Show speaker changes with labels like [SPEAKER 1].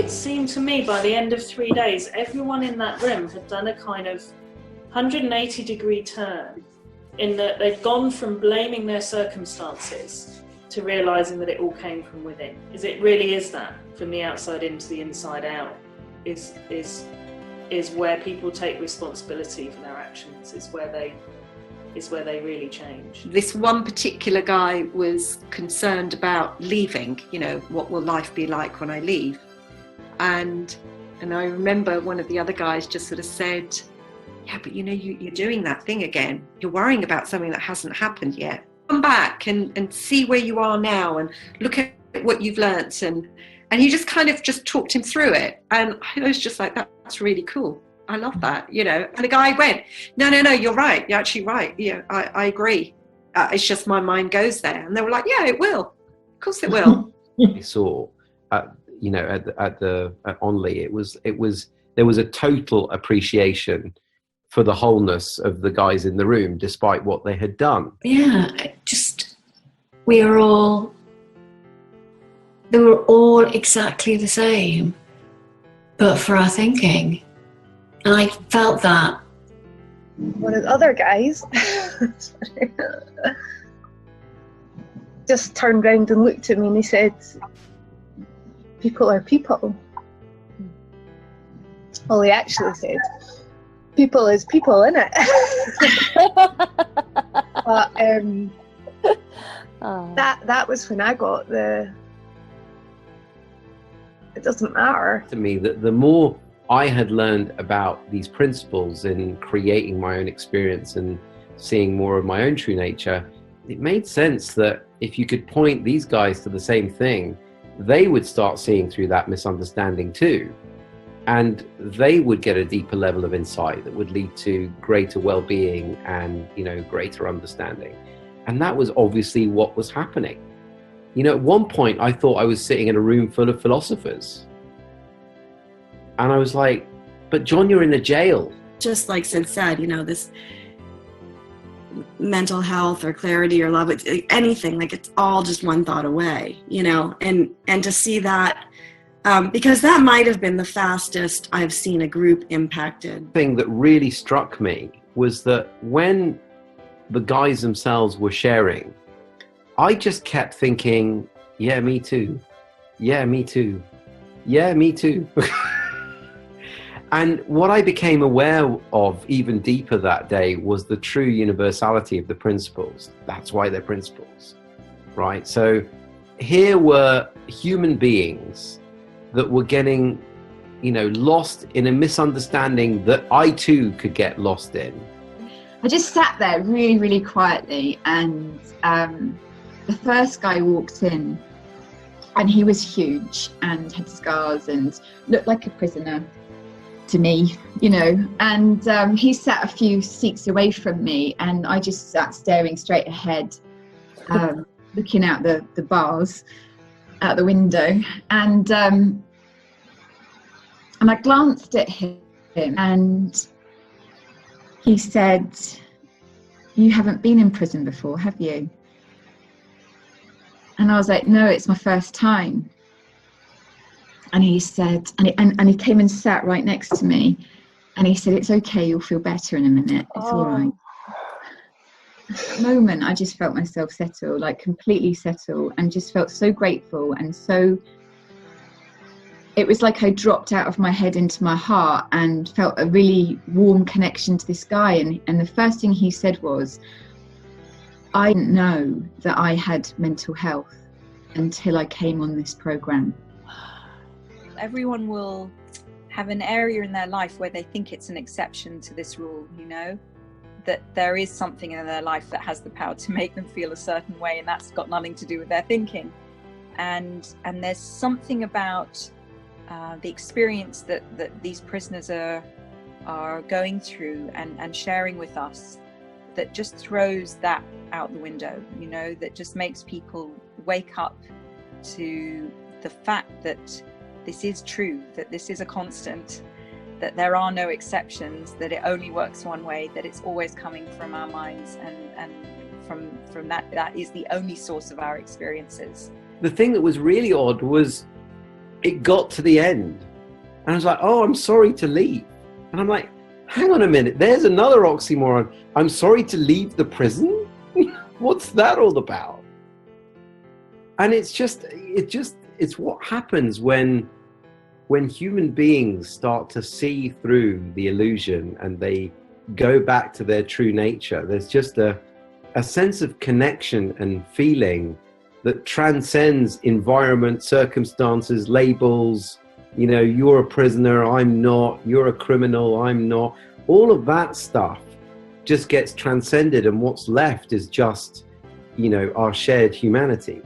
[SPEAKER 1] it seemed to me by the end of 3 days, everyone in that room had done a kind of 180-degree turn, in that they'd gone from blaming their circumstances to realising that it all came from within. It really is that, from the outside into the inside out, is where people take responsibility for their actions, is where they really change.
[SPEAKER 2] This one particular guy was concerned about leaving, what will life be like when I leave? And I remember one of the other guys just sort of said, yeah, but you're doing that thing again. You're worrying about something that hasn't happened yet. Come back and see where you are now and look at what you've learnt. And he just kind of just talked him through it. And I was just like, that's really cool. I love that, And the guy went, no, you're right. You're actually right. Yeah, I agree. It's just my mind goes there. And they were like, yeah, it will. Of course it will.
[SPEAKER 3] I saw, at Onley, there was a total appreciation for the wholeness of the guys in the room, despite what they had done.
[SPEAKER 4] Yeah, they were all exactly the same, but for our thinking. And I felt that.
[SPEAKER 5] One of the other guys just turned round and looked at me and he said, people are people. Well, he actually said, people is people, innit? But that was when I got it doesn't matter.
[SPEAKER 3] To me, that the more I had learned about these principles in creating my own experience and seeing more of my own true nature, it made sense that if you could point these guys to the same thing, they would start seeing through that misunderstanding too. And they would get a deeper level of insight that would lead to greater well-being and, greater understanding. And that was obviously what was happening. At one point, I thought I was sitting in a room full of philosophers. And I was like, but John, you're in a jail.
[SPEAKER 6] Just like Sid said, this mental health or clarity or love, anything, like it's all just one thought away, and to see that, because that might have been the fastest I've seen a group impacted.
[SPEAKER 3] The thing that really struck me was that when the guys themselves were sharing, I just kept thinking, yeah, me too. Yeah, me too. Yeah, me too. And what I became aware of even deeper that day was the true universality of the principles. That's why they're principles, right? So here were human beings that were getting, lost in a misunderstanding that I too could get lost in.
[SPEAKER 7] I just sat there really, really quietly, and the first guy walked in, and he was huge and had scars and looked like a prisoner to me, and he sat a few seats away from me, and I just sat staring straight ahead, looking out the bars out the window, and I glanced at him, and he said, "You haven't been in prison before, have you?" And I was like, "No, it's my first time." And he said, and he came and sat right next to me, and he said, "It's okay, you'll feel better in a minute, it's all right." At that moment, I just felt myself settle, like completely settle, and just felt so grateful, and so it was like I dropped out of my head into my heart and felt a really warm connection to this guy. And the first thing he said was, "I didn't know that I had mental health until I came on this program."
[SPEAKER 8] Everyone will have an area in their life where they think it's an exception to this rule, that there is something in their life that has the power to make them feel a certain way, and that's got nothing to do with their thinking. And there's something about the experience that these prisoners are going through and sharing with us that just throws that out the window, that just makes people wake up to the fact that this is true, that this is a constant, that there are no exceptions, that it only works one way, that it's always coming from our minds, and from that is the only source of our experiences.
[SPEAKER 3] The thing that was really odd was it got to the end. And I was like, oh, I'm sorry to leave. And I'm like, hang on a minute, there's another oxymoron. I'm sorry to leave the prison? What's that all about? And it's what happens when human beings start to see through the illusion and they go back to their true nature. There's just a sense of connection and feeling that transcends environment, circumstances, labels. You know, you're a prisoner, I'm not. You're a criminal, I'm not. All of that stuff just gets transcended, and what's left is just, you know, our shared humanity.